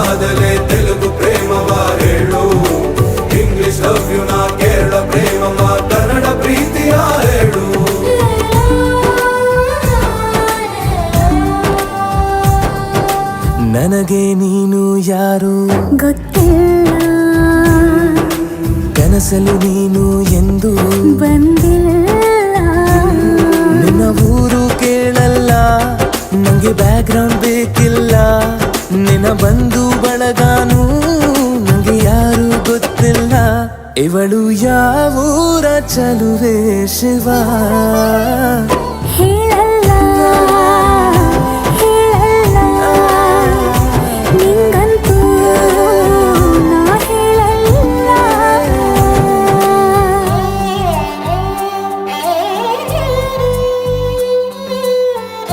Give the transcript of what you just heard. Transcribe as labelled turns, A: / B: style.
A: ಆದಲೆ ತೆಲುಗು ಪ್ರೇಮವ ಹೇಳು, English love you ನಾ ಕೇರಳ ಪ್ರೇಮವ ಕನ್ನಡ ಪ್ರೀತಿಯ ಹೇಳು.
B: ನನಗೆ ನೀನು ಯಾರು
C: ಗೊತ್ತಿಲ್ಲ,
B: ಕನಸಲು ನೀನು ಎಂದು
C: ಬಂದಿಲ್ಲ.
B: ನಿನ್ನ ಊರು ಕೇಳಲ್ಲ, ನಂಗೆ ಬ್ಯಾಕ್ ಗ್ರೌಂಡ್ ಬೇಕಿಲ್ಲ. ನಿನ್ನ ಬಂಧು ಬಳಗಾನು ನಂಗೆ ಯಾರು ಗೊತ್ತಿಲ್ಲ. ಇವಳು ಯಾವೂರ ಚಲುವೆ ಶಿವ
C: ಹೇಳ